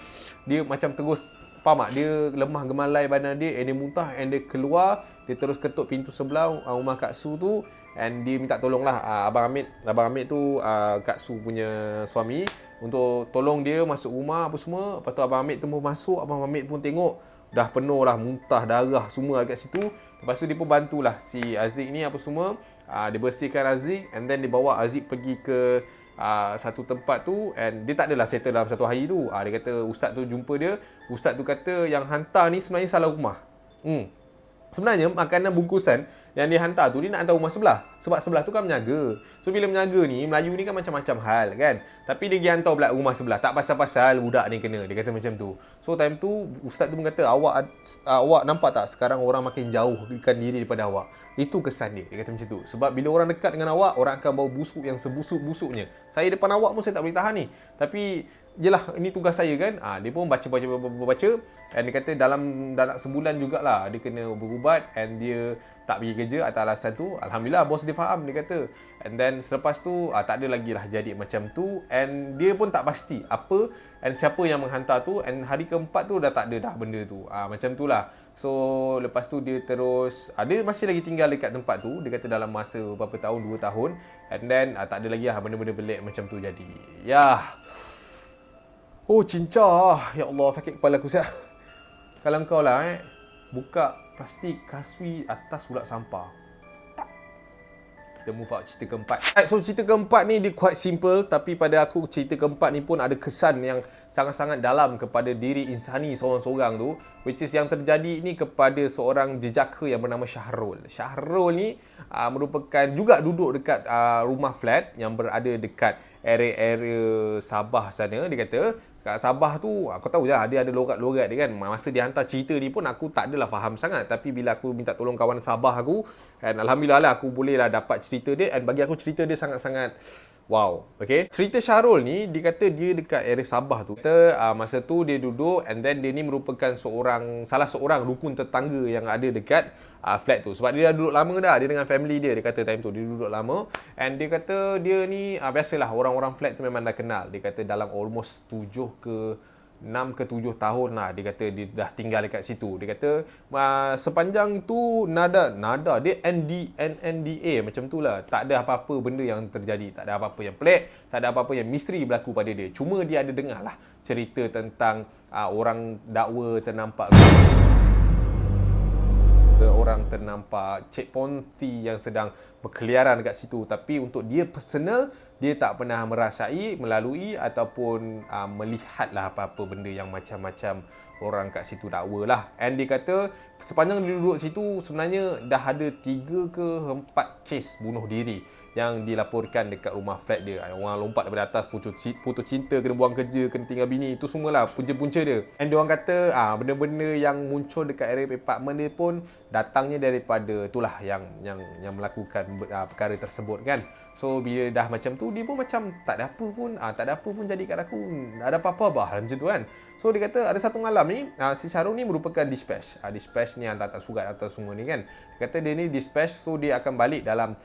Dia macam terus, faham tak, dia lemah gemalai badan dia, and dia muntah, and dia keluar. Dia terus ketuk pintu sebelah rumah Kak Su tu, and dia minta tolong lah Abang Hamid tu, Kak Su punya suami, untuk tolong dia masuk rumah apa semua. Lepas tu Abang Hamid tu pun masuk. Abang Hamid pun tengok dah penuh lah, muntah, darah semua kat situ. Lepas tu dia pun bantulah si Aziz ni apa semua. Dia bersihkan Aziz, and then dia bawa Aziz pergi ke satu tempat tu, and dia tak adalah settle dalam satu hari tu. Dia kata ustaz tu jumpa dia. Ustaz tu kata yang hantar ni sebenarnya salah rumah. Sebenarnya makanan bungkusan yang dia hantar tu, dia nak hantar rumah sebelah. Sebab sebelah tu kan menyaga. So bila menyaga ni, Melayu ni kan macam-macam hal kan. Tapi dia pergi hantar pula rumah sebelah. Tak pasal-pasal budak ni kena. Dia kata macam tu. So time tu ustaz tu kata, awak nampak tak sekarang orang makin jauhkan diri daripada awak. Itu kesan dia. Dia kata macam tu. Sebab bila orang dekat dengan awak, orang akan bau busuk yang sebusuk-busuknya. Saya depan awak pun saya tak boleh tahan ni. Tapi yelah, ini tugas saya kan. Dia pun baca. And dia kata dalam sebulan jugalah dia kena berubat, and dia tak pergi kerja atas alasan tu. Alhamdulillah bos dia faham, dia kata. And then selepas tu tak ada lagi lah jadi macam tu. And dia pun tak pasti apa and siapa yang menghantar tu. And hari keempat tu dah tak ada dah benda tu. Macam tu lah. So lepas tu dia terus, dia masih lagi tinggal dekat tempat tu. Dia kata dalam masa berapa tahun, 2 tahun. And then tak ada lagi lah benda-benda pelik macam tu jadi. Oh cinca, ya Allah, sakit kepala aku siap. Kalau kau lah buka plastik kasui atas ulat sampah. Kita move out cerita keempat. So cerita keempat ni dia quite simple, tapi pada aku cerita keempat ni pun ada kesan yang sangat-sangat dalam kepada diri insani seorang-seorang tu, which is yang terjadi ni kepada seorang jejaka yang bernama Syahrul. Syahrul ni merupakan juga duduk dekat rumah flat yang berada dekat area Sabah sana. Dia kata kat Sabah tu, kau tahu je dia ada logat-logat dia kan. Masa dia hantar cerita ni pun aku tak adalah faham sangat. Tapi bila aku minta tolong kawan Sabah aku, dan Alhamdulillah lah aku boleh lah dapat cerita dia. Dan bagi aku cerita dia sangat-sangat Wow, okay. Cerita Syahrul ni, dia kata dia dekat area Sabah tu. Kata masa tu dia duduk and then dia ni merupakan salah seorang rukun tetangga yang ada dekat flat tu. Sebab dia dah duduk lama dah, dia dengan family dia. Dia kata time tu dia duduk lama. And dia kata dia ni, biasalah orang-orang flat tu memang dah kenal. Dia kata dalam almost 6 ke 7 tahun lah dia kata dia dah tinggal dekat situ. Dia kata sepanjang itu nada dia NNDA macam tu lah. Tak ada apa-apa benda yang terjadi, tak ada apa-apa yang pelik, tak ada apa-apa yang misteri berlaku pada dia. Cuma dia ada dengar lah cerita tentang orang dakwa ternampak Cik Ponti yang sedang berkeliaran dekat situ. Tapi untuk dia personal, dia tak pernah merasai, melalui ataupun melihatlah apa-apa benda yang macam-macam orang kat situ dakwa lah. And dia kata sepanjang dia duduk situ sebenarnya dah ada 3 ke 4 kes bunuh diri yang dilaporkan dekat rumah flat dia. Orang lompat daripada atas, putus cinta, kena buang kerja, kena tinggal bini. Itu semualah punca-punca dia. And dia orang kata benda-benda yang muncul dekat area apartment dia pun datangnya daripada itulah yang melakukan perkara tersebut kan. So bila dah macam tu, dia pun macam tak ada apa pun jadi kat aku. Tak ada apa-apa bah macam tu kan. So dia kata ada satu malam ni si Syahrul ni merupakan dispatch. Dispatch ni hantar surat atau semua ni kan. Dia kata dia ni dispatch, so dia akan balik dalam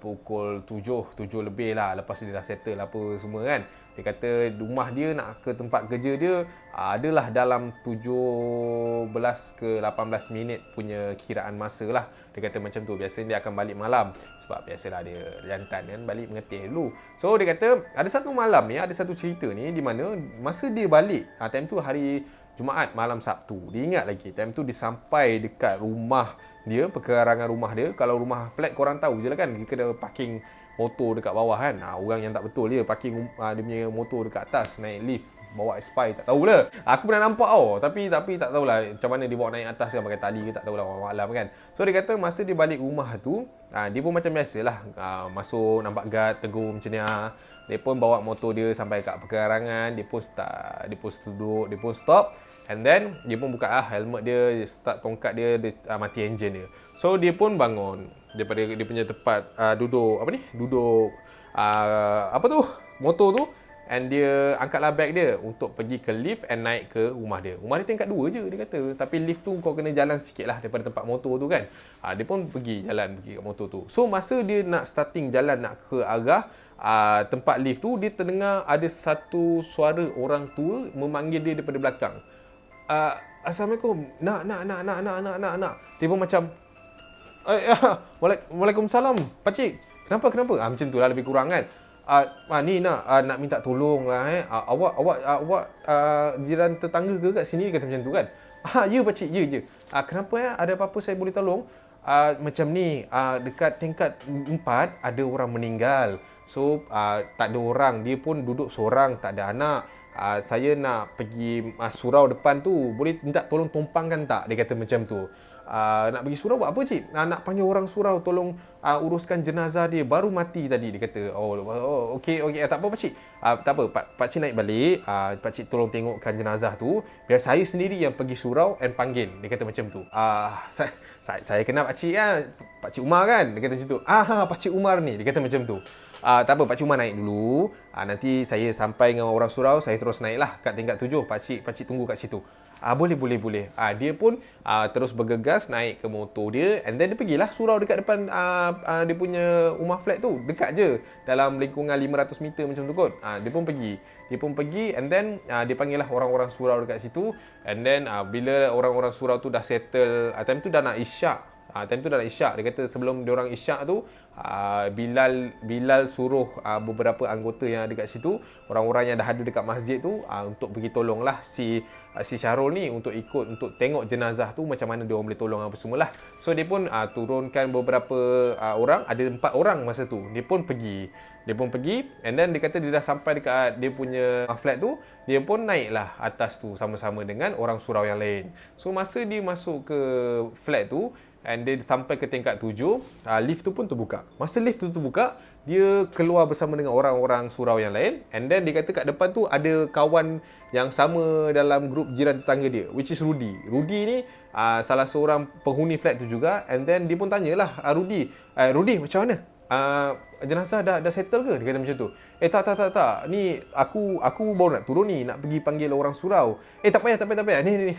pukul 7 lebih lah, lepas dia dah settle apa semua kan. Dia kata rumah dia nak ke tempat kerja dia adalah dalam 17 ke 18 minit punya kiraan masa lah. Dia kata macam tu. Biasanya dia akan balik malam sebab biasalah dia jantan kan, balik mengetih dulu. So dia kata ada satu malam ni, ada satu cerita ni di mana masa dia balik, time tu hari Jumaat malam Sabtu. Dia ingat lagi time tu dia sampai dekat rumah dia, perkarangan rumah dia. Kalau rumah flat korang tahu je lah kan, dia kena parking motor dekat bawah kan. Orang yang tak betul dia parking dia punya motor dekat atas, naik lift, bawa aspire, tak tahulah. Aku pernah nampak tapi tak tahulah macam mana dia bawa naik atas kan, pakai tali ke tak tahulah, wallahu alam kan. So dia kata masa dia balik rumah tu, dia pun macam biasalah, masuk nampak guard tegur macam ni. Dia pun bawa motor dia sampai kat perkarangan, dia pun start, dia pun duduk, dia pun stop. And then dia pun buka helmet dia, start tongkat dia, mati enjin dia. So dia pun bangun daripada dia punya tempat duduk motor tu, and dia angkatlah beg dia untuk pergi ke lift and naik ke rumah dia. Rumah dia tingkat 2 je dia kata, tapi lift tu kau kena jalan sikit lah daripada tempat motor tu kan. Dia pun pergi kat motor tu. So masa dia nak starting jalan nak ke arah tempat lift tu, dia terdengar ada satu suara orang tua memanggil dia daripada belakang. Assalamualaikum, nak. Dia pun macam Waalaikumsalam pakcik. Kenapa? Macam tu lah lebih kurang kan. Ni nak minta tolong lah awak jiran tetangga ke kat sini, kata macam tu kan. Ya pakcik, ya. Kenapa ada apa-apa saya boleh tolong? Macam ni, dekat tingkat 4 ada orang meninggal. So tak ada orang, dia pun duduk seorang, tak ada anak. Saya nak pergi surau depan tu, boleh minta tolong tumpangkan tak? Dia kata macam tu. Nak pergi surau buat apa cik? Nak panggil orang surau tolong uruskan jenazah dia, baru mati tadi. Dia kata okey, tak apa pakcik. Tak apa, pakcik naik balik, pakcik tolong tengokkan jenazah tu, biar saya sendiri yang pergi surau and panggil. Dia kata macam tu. Saya kenal pakcik kan, Pakcik Umar kan? Dia kata macam tu. Pakcik Umar ni. Dia kata macam tu. Tak apa, Pakcik Umar naik dulu. Nanti saya sampai dengan orang surau, saya terus naiklah kat tingkat 7. Pakcik tunggu kat situ. Boleh. Dia pun terus bergegas naik ke motor dia, and then dia pergilah surau dekat depan dia punya rumah flat tu. Dekat je, dalam lingkungan 500 meter macam tu kot. Dia pun pergi and then dia panggil lah orang-orang surau dekat situ. And then bila orang-orang surau tu dah settle, time tu dah nak isyak. Dia kata sebelum diorang isyak tu, Bilal suruh beberapa anggota yang ada kat situ, orang-orang yang dah ada dekat masjid tu, untuk pergi tolonglah si Syahrul ni untuk ikut, untuk tengok jenazah tu macam mana dia orang boleh tolong apa semualah. So dia pun turunkan beberapa orang, ada 4 orang masa tu. Dia pun pergi and then dia kata dia dah sampai dekat dia punya flat tu, dia pun naiklah atas tu sama-sama dengan orang surau yang lain. So masa dia masuk ke flat tu and dia sampai ke tingkat 7, lift tu pun terbuka. Masa lift tu terbuka, dia keluar bersama dengan orang-orang surau yang lain, and then dia kata kat depan tu ada kawan yang sama dalam grup jiran tetangga dia, which is Rudy. Rudy ni salah seorang penghuni flat tu juga, and then dia pun tanyalah Rudy macam mana? jenazah dah settle ke? Dia kata macam tu. Tak. Ni aku baru nak turun ni, nak pergi panggil orang surau. Tak payah. Ni.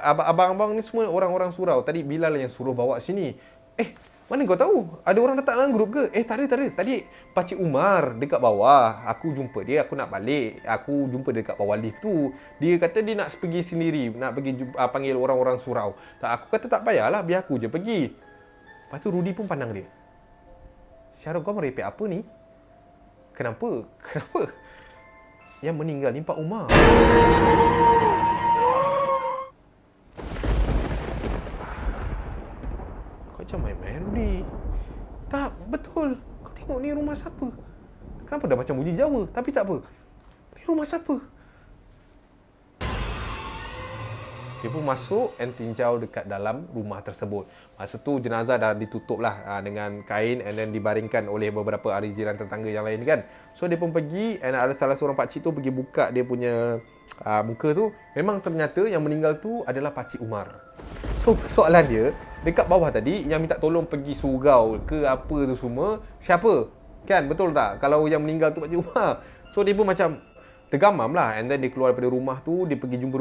Abang-abang ni semua orang-orang surau. Tadi Bilal yang suruh bawa sini. Mana kau tahu? Ada orang datang dalam grup ke? Tak ada. Tadi Pakcik Umar dekat bawah. Aku jumpa dia, aku nak balik. Aku jumpa dia dekat bawah lift tu. Dia kata dia nak pergi sendiri, nak pergi panggil orang-orang surau. Aku kata tak payahlah, biar aku je pergi. Lepas tu Rudy pun pandang dia. Syarul, kau merepek apa ni? Kenapa? Yang meninggal ni Pak Umar. Kau macam main-main, Rudy. Tak, betul. Kau tengok ni rumah siapa? Kenapa dah macam bunyi Jawa? Tapi tak apa. Ni rumah siapa? Dia pun masuk and tinjau dekat dalam rumah tersebut. Masa tu jenazah dah ditutup lah dengan kain and then dibaringkan oleh beberapa ahli jiran tetangga yang lain kan. So dia pun pergi and ada salah seorang pakcik tu pergi buka dia punya muka tu. Memang ternyata yang meninggal tu adalah Pakcik Umar. So persoalan dia, dekat bawah tadi yang minta tolong pergi surau ke apa tu semua, siapa? Kan, betul tak? Kalau yang meninggal tu Pakcik Umar. So dia pun macam tergamam lah and then dia keluar daripada rumah tu, dia pergi jumpa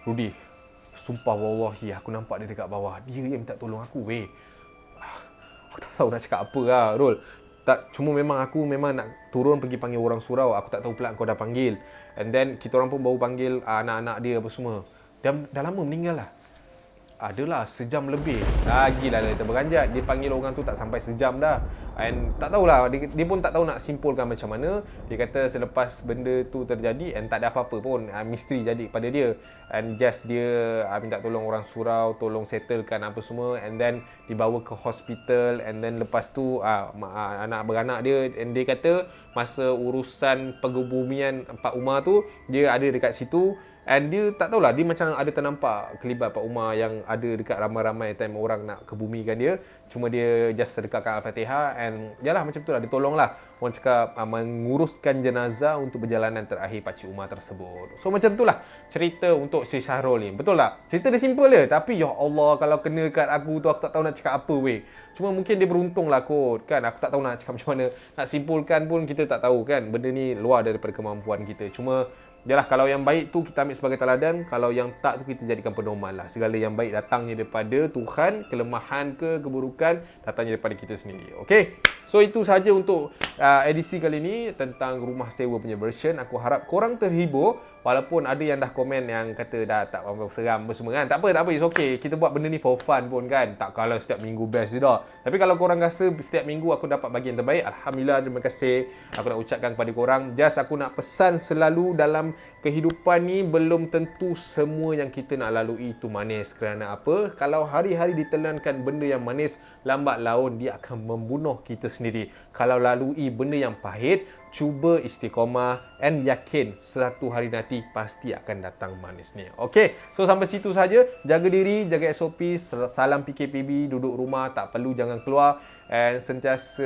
Rudy. Sumpah wallahi aku nampak dia dekat bawah. Dia yang minta tolong aku weh. Aku tak tahu nak cakap apa lah Rul. Cuma memang aku nak turun pergi panggil orang surau. Aku tak tahu pula kau dah panggil. And then kita orang pun baru panggil anak-anak dia apa semua. Dah lama meninggal lah. Adalah sejam lebih. Lagilah dia terberanjat. Dia panggil orang tu tak sampai sejam dah. And tak tahulah, dia pun tak tahu nak simpulkan macam mana. Dia kata selepas benda tu terjadi and tak ada apa-apa pun, misteri jadi pada dia. And just dia minta tolong orang surau, tolong settlekan apa semua, and then dibawa ke hospital. And then lepas tu anak beranak dia, and dia kata masa urusan pengebumian Pak Umar tu, dia ada dekat situ. And dia tak tahulah, dia macam ada ternampak kelibat Pak Umar yang ada dekat ramai-ramai time orang nak kebumikan dia. Cuma dia just sedekahkan Al-Fatihah and yalah macam tu lah, dia tolong lah. Orang cakap menguruskan jenazah untuk perjalanan terakhir Pakcik Umar tersebut. So macam tu lah cerita untuk si Syahrul ni. Betul tak? Cerita dia simple je. Tapi ya Allah, kalau kena kat aku tu aku tak tahu nak cakap apa weh. Cuma mungkin dia beruntung lah kot kan. Aku tak tahu nak cakap macam mana. Nak simpulkan pun kita tak tahu kan. Benda ni luar daripada kemampuan kita. Cuma yalah, kalau yang baik tu kita ambil sebagai teladan, kalau yang tak tu kita jadikan pedoman lah. Segala yang baik datangnya daripada Tuhan, kelemahan ke keburukan datangnya daripada kita sendiri. Okay? So itu sahaja untuk edisi kali ni tentang rumah sewa punya version. Aku harap korang terhibur. Walaupun ada yang dah komen yang kata dah tak seram semua kan. Tak apa, it's okay. Kita buat benda ni for fun pun kan. Tak kalau setiap minggu best je dah. Tapi kalau korang rasa setiap minggu aku dapat bagian terbaik, Alhamdulillah, terima kasih. Aku nak ucapkan kepada korang. Just aku nak pesan selalu dalam kehidupan ni, belum tentu semua yang kita nak lalui itu manis. Kerana apa? Kalau hari-hari ditelankan benda yang manis, lambat laun dia akan membunuh kita sendiri. Kalau lalui benda yang pahit, cuba istiqamah and yakin satu hari nanti pasti akan datang manisnya. Okey, so sampai situ saja. Jaga diri, jaga SOP, salam PKPB, duduk rumah, tak perlu jangan keluar, and sentiasa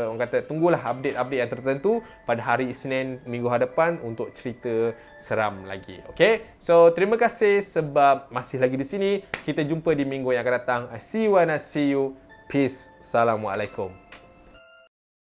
orang kata tunggulah update-update yang tertentu pada hari Isnin minggu hadapan untuk cerita seram lagi. Okey, so terima kasih sebab masih lagi di sini. Kita jumpa di minggu yang akan datang. I see you and I see you. Peace. Assalamualaikum.